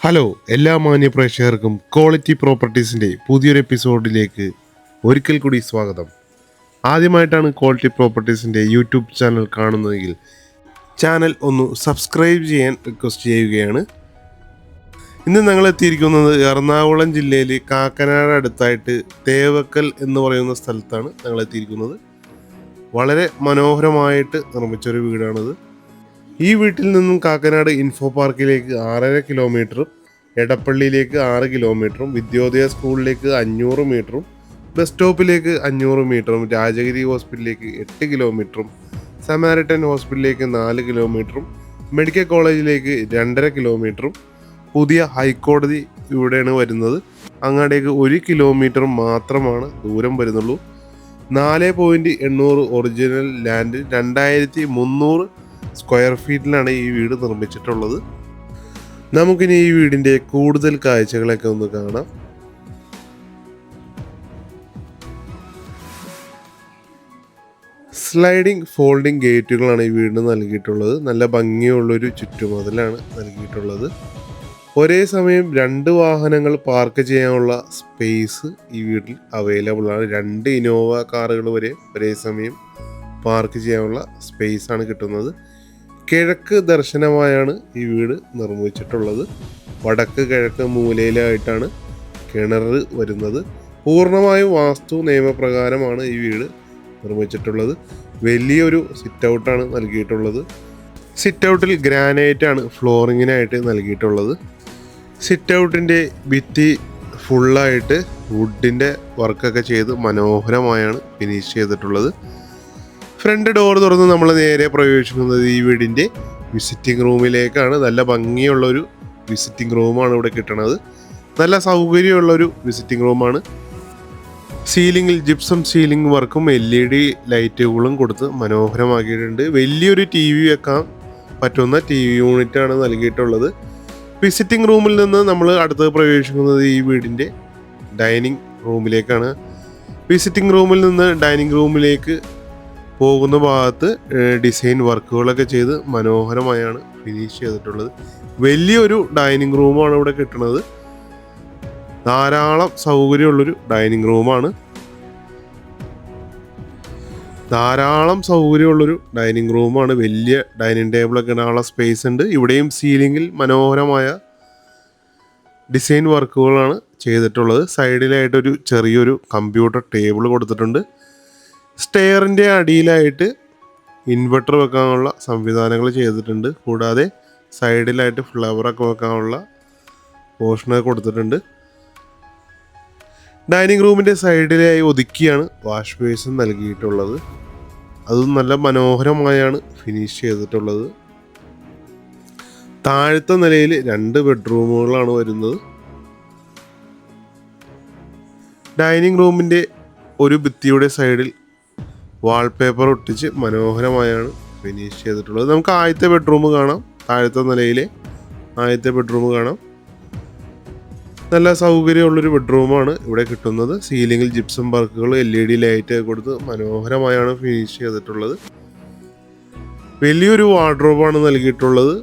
Hello എല്ലാ മാന്യ പ്രേക്ഷകർക്കും ക്വാളിറ്റി പ്രോപ്പർട്ടീസിൻ്റെ പുതിയൊരു എപ്പിസോഡിലേക്ക് ഒരിക്കൽ കൂടി സ്വാഗതം. ആദ്യമായിട്ടാണ് ക്വാളിറ്റി പ്രോപ്പർട്ടീസിൻ്റെ യൂട്യൂബ് ചാനൽ കാണുന്നതെങ്കിൽ ചാനൽ ഒന്ന് സബ്സ്ക്രൈബ് ചെയ്യാൻ റിക്വസ്റ്റ് ചെയ്യുകയാണ്. ഇന്ന് ഞങ്ങൾ എത്തിയിരിക്കുന്നത് എറണാകുളം ജില്ലയിൽ കാക്കനാട് അടുത്തായിട്ട് തേവക്കൽ എന്ന് പറയുന്ന സ്ഥലത്താണ് ഞങ്ങൾ എത്തിയിരിക്കുന്നത്. വളരെ മനോഹരമായിട്ട് നിർമ്മിച്ചൊരു വീടാണിത്. ഈ വീട്ടിൽ നിന്നും കാക്കനാട് ഇൻഫോ പാർക്കിലേക്ക് 6.5 കിലോമീറ്ററും എടപ്പള്ളിയിലേക്ക് 6 കിലോമീറ്ററും വിദ്യോദയ സ്കൂളിലേക്ക് 500 മീറ്ററും ബസ് സ്റ്റോപ്പിലേക്ക് 500 മീറ്ററും രാജഗിരി ഹോസ്പിറ്റലിലേക്ക് 8 കിലോമീറ്ററും സമാരിറ്റൻ ഹോസ്പിറ്റലിലേക്ക് 4 കിലോമീറ്ററും മെഡിക്കൽ കോളേജിലേക്ക് 2.5 കിലോമീറ്ററും പുതിയ ഹൈക്കോടതി ഇവിടെയാണ് വരുന്നത്. അങ്ങോട്ടേക്ക് 1 കിലോമീറ്റർ മാത്രമാണ് ദൂരം വരുന്നുള്ളൂ. 4.800 ഒറിജിനൽ ലാൻഡ് 2300 സ്ക്വയർ ഫീറ്റിലാണ് ഈ വീട് നിർമ്മിച്ചിട്ടുള്ളത്. നമുക്കിനി ഈ വീടിൻ്റെ കൂടുതൽ കാഴ്ചകളൊക്കെ ഒന്ന് കാണാം. സ്ലൈഡിംഗ് ഫോൾഡിംഗ് ഗേറ്റുകളാണ് ഈ വീടിന് നൽകിയിട്ടുള്ളത്. നല്ല ഭംഗിയുള്ളൊരു ചുറ്റുമതിലാണ് നൽകിയിട്ടുള്ളത്. ഒരേ സമയം 2 വാഹനങ്ങൾ പാർക്ക് ചെയ്യാനുള്ള സ്പേസ് ഈ വീട്ടിൽ അവൈലബിൾ ആണ്. 2 ഇനോവ കാറുകൾ വരെ ഒരേ സമയം പാർക്ക് ചെയ്യാനുള്ള സ്പേസ് ആണ് കിട്ടുന്നത്. കിഴക്ക് ദർശനമായാണ് ഈ വീട് നിർമ്മിച്ചിട്ടുള്ളത്. വടക്ക് കിഴക്ക് മൂലയിലായിട്ടാണ് കിണർ വരുന്നത്. പൂർണ്ണമായും വാസ്തു നിയമപ്രകാരമാണ് ഈ വീട് നിർമ്മിച്ചിട്ടുള്ളത്. വലിയൊരു സിറ്റ് ഔട്ടാണ് നൽകിയിട്ടുള്ളത്. സിറ്റ് ഔട്ടിൽ ഗ്രാനൈറ്റ് ആണ് ഫ്ലോറിങ്ങിനായിട്ട് നൽകിയിട്ടുള്ളത്. സിറ്റ് ഔട്ടിൻ്റെ ഭിത്തി ഫുള്ളായിട്ട് വുഡിൻ്റെ വർക്കൊക്കെ ചെയ്ത് മനോഹരമായാണ് ഫിനിഷ് ചെയ്തിട്ടുള്ളത്. ഫ്രണ്ട് ഡോർ തുറന്ന് നമ്മൾ നേരെ പ്രവേശിക്കുന്നത് ഈ വീടിൻ്റെ വിസിറ്റിംഗ് റൂമിലേക്കാണ്. നല്ല ഭംഗിയുള്ളൊരു വിസിറ്റിംഗ് റൂമാണ് ഇവിടെ കിട്ടുന്നത്. നല്ല സൗകര്യമുള്ളൊരു വിസിറ്റിംഗ് റൂമാണ്. സീലിംഗിൽ ജിപ്സം സീലിംഗ് വർക്കും LED ലൈറ്റുകളും കൊടുത്ത് മനോഹരമാക്കിയിട്ടുണ്ട്. വലിയൊരു TV വെക്കാൻ പറ്റുന്ന TV യൂണിറ്റാണ് നൽകിയിട്ടുള്ളത്. വിസിറ്റിംഗ് റൂമിൽ നിന്ന് നമ്മൾ അടുത്ത് പ്രവേശിക്കുന്നത് ഈ വീടിൻ്റെ ഡൈനിങ് റൂമിലേക്കാണ്. വിസിറ്റിംഗ് റൂമിൽ നിന്ന് ഡൈനിങ് റൂമിലേക്ക് പോകുന്ന ഭാഗത്ത് ഡിസൈൻ വർക്കുകളൊക്കെ ചെയ്ത് മനോഹരമായാണ് ഫിനിഷ് ചെയ്തിട്ടുള്ളത്. വലിയൊരു ഡൈനിങ് റൂമാണ് ഇവിടെ കിട്ടുന്നത്. ധാരാളം സൗകര്യമുള്ളൊരു ഡൈനിങ് റൂമാണ്. വലിയ ഡൈനിങ് ടേബിളൊക്കെ ഇടാനുള്ള സ്പേസ് ഉണ്ട്. ഇവിടെയും സീലിംഗിൽ മനോഹരമായ ഡിസൈൻ വർക്കുകളാണ് ചെയ്തിട്ടുള്ളത്. സൈഡിലായിട്ടൊരു ചെറിയൊരു കമ്പ്യൂട്ടർ ടേബിൾ കൊടുത്തിട്ടുണ്ട്. സ്റ്റെയറിൻ്റെ അടിയിലായിട്ട് ഇൻവെർട്ടർ വെക്കാനുള്ള സംവിധാനങ്ങൾ ചെയ്തിട്ടുണ്ട്. കൂടാതെ സൈഡിലായിട്ട് ഫ്ലവറൊക്കെ വെക്കാനുള്ള പോർഷനൊക്കെ കൊടുത്തിട്ടുണ്ട്. ഡൈനിങ് റൂമിൻ്റെ സൈഡിലായി ഒതുക്കിയാണ് വാഷ് ബേസിൻ നൽകിയിട്ടുള്ളത്. അതും നല്ല മനോഹരമായാണ് ഫിനിഷ് ചെയ്തിട്ടുള്ളത്. താഴത്തെ നിലയിൽ 2 ബെഡ്റൂമുകളാണ് വരുന്നത്. ഡൈനിങ് റൂമിൻ്റെ ഒരു ഭിത്തിയുടെ സൈഡിൽ വാൾപേപ്പർ ഒട്ടിച്ച് മനോഹരമായാണ് ഫിനിഷ് ചെയ്തിട്ടുള്ളത്. നമുക്ക് ആദ്യത്തെ ബെഡ്റൂം കാണാം. താഴത്തെ നിലയിലെ ആദ്യത്തെ ബെഡ്റൂം കാണാം. നല്ല സൗകര്യമുള്ളൊരു ബെഡ്റൂമാണ് ഇവിടെ കിട്ടുന്നത്. സീലിംഗിൽ ജിപ്സം വർക്കുകൾ LED ലൈറ്റ് കൊടുത്ത് മനോഹരമായാണ് ഫിനിഷ് ചെയ്തിട്ടുള്ളത്. വലിയൊരു വാർഡ്രോബാണ് നൽകിയിട്ടുള്ളത്.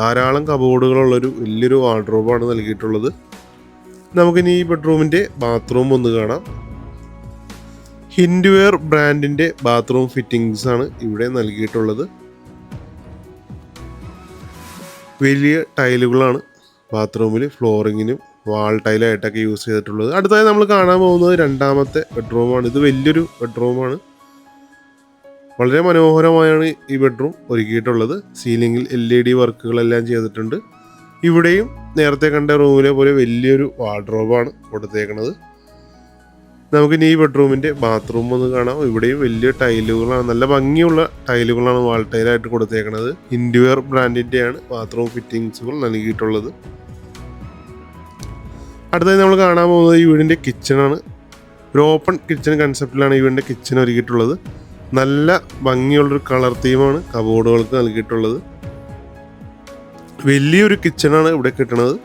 ധാരാളം കബോർഡുകളുള്ളൊരു വലിയൊരു വാർഡ്രോബാണ് നൽകിയിട്ടുള്ളത്. നമുക്കിനി ഈ ബെഡ്റൂമിൻ്റെ ബാത്റൂം ഒന്ന് കാണാം. ഹിൻഡ്വെയർ ബ്രാൻഡിൻ്റെ ബാത്റൂം ഫിറ്റിംഗ്സ് ആണ് ഇവിടെ നൽകിയിട്ടുള്ളത്. വലിയ ടൈലുകളാണ് ബാത്റൂമിൽ ഫ്ലോറിങ്ങിനും വാൾ ടൈലായിട്ടൊക്കെ യൂസ് ചെയ്തിട്ടുള്ളത്. അടുത്തായി നമ്മൾ കാണാൻ പോകുന്നത് 2ാമത്തെ ബെഡ്റൂമാണ്. ഇത് വലിയൊരു ബെഡ്റൂമാണ്. വളരെ മനോഹരമായാണ് ഈ ബെഡ്റൂം ഒരുക്കിയിട്ടുള്ളത്. സീലിംഗിൽ LED വർക്കുകളെല്ലാം ചെയ്തിട്ടുണ്ട്. ഇവിടെയും നേരത്തെ കണ്ട റൂമിലെ പോലെ വലിയൊരു വാർഡ്രോബാണ് കൊടുത്തേക്കുന്നത്. നമുക്കിനി ഈ ബെഡ്റൂമിൻ്റെ ബാത്റൂം ഒന്ന് കാണാം. ഇവിടെയും വലിയ ടൈലുകളാണ്, നല്ല ഭംഗിയുള്ള ടൈലുകളാണ് വാൾ ടൈലായിട്ട് കൊടുത്തേക്കുന്നത്. ഹിൻഡ്വെയർ ബ്രാൻഡിൻ്റെയാണ് ബാത്റൂം ഫിറ്റിങ്സുകൾ നൽകിയിട്ടുള്ളത്. അടുത്തതായി നമ്മൾ കാണാൻ പോകുന്നത് ഈ വീടിൻ്റെ കിച്ചണാണ്. ഒരു ഓപ്പൺ കിച്ചൺ കൺസെപ്റ്റിലാണ് ഈ വീടിൻ്റെ കിച്ചൺ ഒരുക്കിയിട്ടുള്ളത്. നല്ല ഭംഗിയുള്ളൊരു കളർ തീമാണ് കബോർഡുകൾക്ക് നൽകിയിട്ടുള്ളത്. വലിയൊരു കിച്ചണാണ് ഇവിടെ കിട്ടുന്നത്.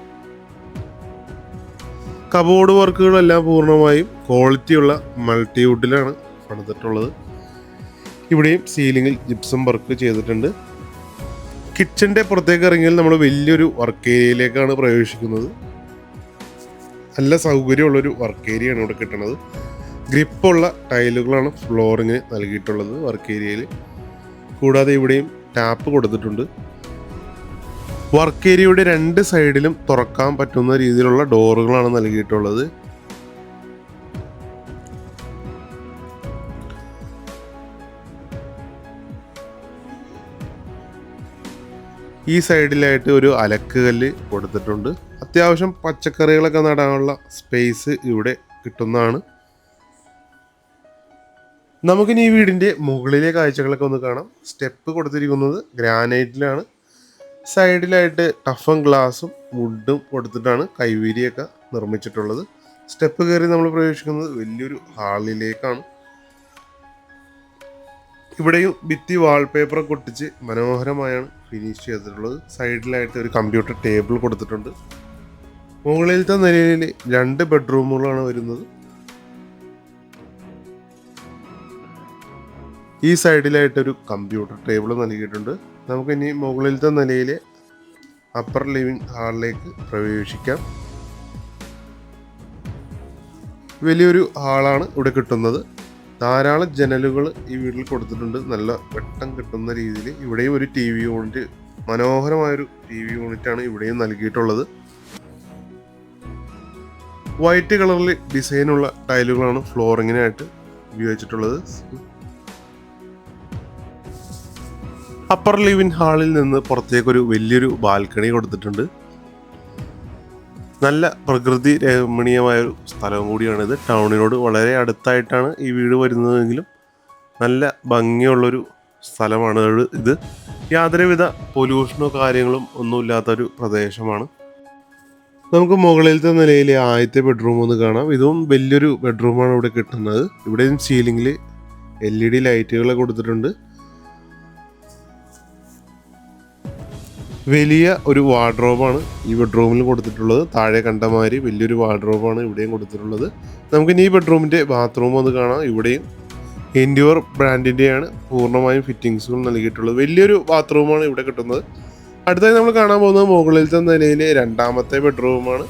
കബോർഡ് വർക്കുകളെല്ലാം പൂർണ്ണമായും ക്വാളിറ്റിയുള്ള മൾട്ടിവുഡിലാണ് പണിതിട്ടുള്ളത്. ഇവിടെയും സീലിംഗിൽ ജിപ്സം വർക്ക് ചെയ്തിട്ടുണ്ട്. കിച്ചൻ്റെ പുറത്തേക്ക് ഇറങ്ങിയാൽ നമ്മൾ വലിയൊരു വർക്ക് ഏരിയയിലേക്കാണ് പ്രവേശിക്കുന്നത്. നല്ല സൗകര്യമുള്ളൊരു വർക്ക് ഏരിയയാണ് ഇവിടെ കിട്ടുന്നത്. ഗ്രിപ്പുള്ള ടൈലുകളാണ് ഫ്ലോറിങ്ങിന് നൽകിയിട്ടുള്ളത് വർക്ക് ഏരിയയിൽ. കൂടാതെ ഇവിടെയും ടാപ്പ് കൊടുത്തിട്ടുണ്ട്. വർക്ക് ഏരിയയുടെ 2 സൈഡിലും തുറക്കാൻ പറ്റുന്ന രീതിയിലുള്ള ഡോറുകളാണ് നൽകിയിട്ടുള്ളത്. ഈ സൈഡിലായിട്ട് ഒരു അലക്കുകല്ല് കൊടുത്തിട്ടുണ്ട്. അത്യാവശ്യം പച്ചക്കറികളൊക്കെ നടാനുള്ള സ്പേസ് ഇവിടെ കിട്ടുന്നതാണ്. നമുക്കിനി ഈ വീടിൻ്റെ മുകളിലെ കാഴ്ചകളൊക്കെ ഒന്ന് കാണാം. സ്റ്റെപ്പ് കൊടുത്തിരിക്കുന്നത് ഗ്രാനൈറ്റിലാണ്. സൈഡിലായിട്ട് ടഫൻ ഗ്ലാസും വുഡും കൊടുത്തിട്ടാണ് കൈവീരിയൊക്കെ നിർമ്മിച്ചിട്ടുള്ളത്. സ്റ്റെപ്പ് കയറി നമ്മൾ പ്രവേശിക്കുന്നത് വലിയൊരു ഹാളിലേക്കാണ്. ഇവിടെയും ഭിത്തി വാൾപേപ്പറൊക്കെ ഒട്ടിച്ച് മനോഹരമായാണ് ഫിനിഷ് ചെയ്തിട്ടുള്ളത്. സൈഡിലായിട്ട് ഒരു കമ്പ്യൂട്ടർ ടേബിൾ കൊടുത്തിട്ടുണ്ട്. മുകളിലത്തെ നിലയിൽ 2 ബെഡ്റൂമുകളാണ് വരുന്നത്. ഈ സൈഡിലായിട്ടൊരു കമ്പ്യൂട്ടർ ടേബിൾ നൽകിയിട്ടുണ്ട്. നമുക്കിനി മുകളിലത്തെ നിലയിലെ അപ്പർ ലിവിംഗ് ഹാളിലേക്ക് പ്രവേശിക്കാം. വലിയൊരു ഹാളാണ് ഇവിടെ കിട്ടുന്നത്. ധാരാളം ജനലുകൾ ഈ വീട്ടിൽ കൊടുത്തിട്ടുണ്ട്. നല്ല വെട്ടം കിട്ടുന്ന രീതിയിൽ ഇവിടെയും ഒരു TV യൂണിറ്റ്, മനോഹരമായൊരു TV യൂണിറ്റാണ് ഇവിടെയും നൽകിയിട്ടുള്ളത്. വൈറ്റ് കളറിൽ ഡിസൈനുള്ള ടൈലുകളാണ് ഫ്ലോറിങ്ങിനായിട്ട് ഉപയോഗിച്ചിട്ടുള്ളത്. അപ്പർ ലിവിംഗ് ഹാളിൽ നിന്ന് പുറത്തേക്കൊരു വലിയൊരു ബാൽക്കണി കൊടുത്തിട്ടുണ്ട്. നല്ല പ്രകൃതി രമണീയമായൊരു സ്ഥലവും കൂടിയാണിത്. ടൗണിനോട് വളരെ അടുത്തായിട്ടാണ് ഈ വീട് വരുന്നതെങ്കിലും നല്ല ഭംഗിയുള്ളൊരു സ്ഥലമാണ് ഇത്. യാതൊരുവിധ പൊല്യൂഷനോ കാര്യങ്ങളും ഒന്നുമില്ലാത്തൊരു പ്രദേശമാണ്. നമുക്ക് മുകളിലത്തെ നിലയിലെ ആദ്യത്തെ ബെഡ്റൂം ഒന്ന് കാണാം. ഇതും വലിയൊരു ബെഡ്റൂമാണ് ഇവിടെ കിട്ടുന്നത്. ഇവിടെയും സീലിംഗിൽ LED ലൈറ്റുകൾ കൊടുത്തിട്ടുണ്ട്. വലിയ ഒരു വാർഡ്രോബാണ് ഈ ബെഡ്റൂമിൽ കൊടുത്തിട്ടുള്ളത്. താഴെ കണ്ടമാതിരി വലിയൊരു വാർഡ്രോബാണ് ഇവിടെയും കൊടുത്തിട്ടുള്ളത്. നമുക്കിനി ഈ ബെഡ്റൂമിൻ്റെ ബാത്റൂം ഒന്ന് കാണാം. ഇവിടെയും എൻഡ്യൂർ ബ്രാൻഡിൻ്റെയാണ് പൂർണ്ണമായും ഫിറ്റിങ്സുകൾ നൽകിയിട്ടുള്ളത്. വലിയൊരു ബാത്റൂമാണ് ഇവിടെ കിട്ടുന്നത്. അടുത്തായി നമ്മൾ കാണാൻ പോകുന്നത് മുകളിലത്തെ നിലയിലെ 2ാമത്തെ ബെഡ്റൂമാണ്.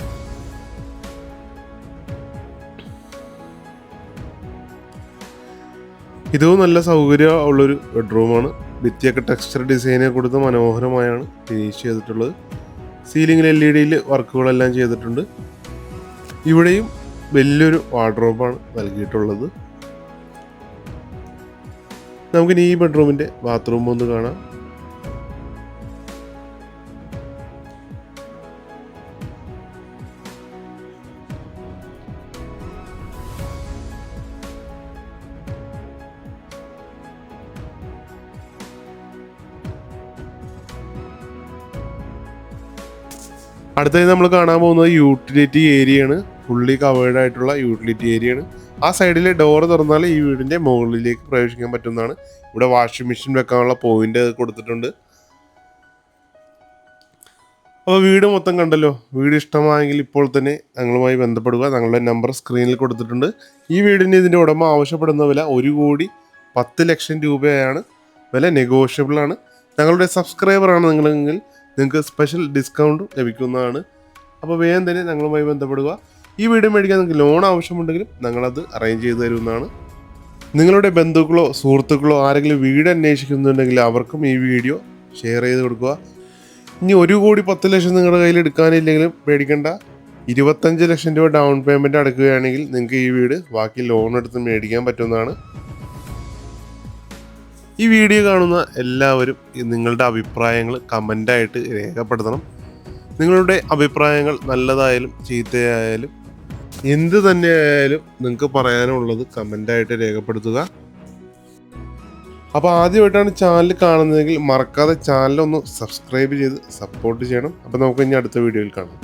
ഇതും നല്ല സൗകര്യം ഉള്ളൊരു ബെഡ്റൂമാണ്. ഭിത്തിയൊക്കെ ടെക്സ്ചർ ഡിസൈനെ കൊടുത്ത് മനോഹരമായാണ് ഫിനിഷ് ചെയ്തിട്ടുള്ളത്. സീലിംഗിൽ LED വർക്കുകളെല്ലാം ചെയ്തിട്ടുണ്ട്. ഇവിടെയും വലിയൊരു വാർഡ്രോബാണ് നൽകിയിട്ടുള്ളത്. നമുക്കിനി ഈ ബെഡ്റൂമിൻ്റെ ബാത്റൂം ഒന്ന് കാണാം. അടുത്തായി നമ്മൾ കാണാൻ പോകുന്നത് യൂട്ടിലിറ്റി ഏരിയയാണ്. ഫുള്ളി കവേർഡ് ആയിട്ടുള്ള യൂട്ടിലിറ്റി ഏരിയയാണ്. ആ സൈഡിലെ ഡോർ തുറന്നാൽ ഈ വീടിൻ്റെ മുകളിലേക്ക് പ്രവേശിക്കാൻ പറ്റുന്നതാണ്. ഇവിടെ വാഷിംഗ് മെഷീൻ വെക്കാനുള്ള പോയിന്റ് കൊടുത്തിട്ടുണ്ട്. അപ്പോൾ വീട് മൊത്തം കണ്ടല്ലോ. വീട് ഇഷ്ടമായെങ്കിൽ ഇപ്പോൾ തന്നെ ഞങ്ങളുമായി ബന്ധപ്പെടുക. ഞങ്ങളുടെ നമ്പർ സ്ക്രീനിൽ കൊടുത്തിട്ടുണ്ട്. ഈ വീടിന് ഇതിൻ്റെ ഉടമ ആവശ്യപ്പെടുന്ന വില 1,10 ലക്ഷം രൂപയാണ്. വില നെഗോഷ്യബിളാണ്. ഞങ്ങളുടെ സബ്സ്ക്രൈബറാണ് നിങ്ങളെങ്കിൽ നിങ്ങൾക്ക് സ്പെഷ്യൽ ഡിസ്കൗണ്ട് ലഭിക്കുന്നതാണ്. അപ്പോൾ വേഗം തന്നെ ഞങ്ങളുമായി ബന്ധപ്പെടുക. ഈ വീട് മേടിക്കാൻ നിങ്ങൾക്ക് ലോൺ ആവശ്യമുണ്ടെങ്കിലും ഞങ്ങളത് അറേഞ്ച് ചെയ്ത് തരുന്നതാണ്. നിങ്ങളുടെ ബന്ധുക്കളോ സുഹൃത്തുക്കളോ ആരെങ്കിലും വീട് അന്വേഷിക്കുന്നുണ്ടെങ്കിൽ അവർക്കും ഈ വീഡിയോ ഷെയർ ചെയ്ത് കൊടുക്കുക. ഇനി 1,10 ലക്ഷം നിങ്ങളുടെ കയ്യിൽ എടുക്കാനില്ലെങ്കിലും പേടിക്കേണ്ട. 25 ലക്ഷം രൂപ ഡൗൺ പേയ്മെൻറ്റ് അടക്കുകയാണെങ്കിൽ നിങ്ങൾക്ക് ഈ വീട് ബാക്കി ലോൺ എടുത്ത് മേടിക്കാൻ പറ്റുന്നതാണ്. ഈ വീഡിയോ കാണുന്ന എല്ലാവരും നിങ്ങളുടെ അഭിപ്രായങ്ങൾ കമൻ്റായിട്ട് രേഖപ്പെടുത്തണം. നിങ്ങളുടെ അഭിപ്രായങ്ങൾ നല്ലതായാലും ചീത്തയായാലും എന്ത് തന്നെയായാലും നിങ്ങൾക്ക് പറയാനുള്ളത് കമൻ്റായിട്ട് രേഖപ്പെടുത്തുക. അപ്പോൾ ആദ്യമായിട്ടാണ് ചാനൽ കാണുന്നതെങ്കിൽ മറക്കാതെ ചാനലൊന്ന് സബ്സ്ക്രൈബ് ചെയ്ത് സപ്പോർട്ട് ചെയ്യണം. അപ്പോൾ നമുക്ക് ഇനി അടുത്ത വീഡിയോയിൽ കാണാം.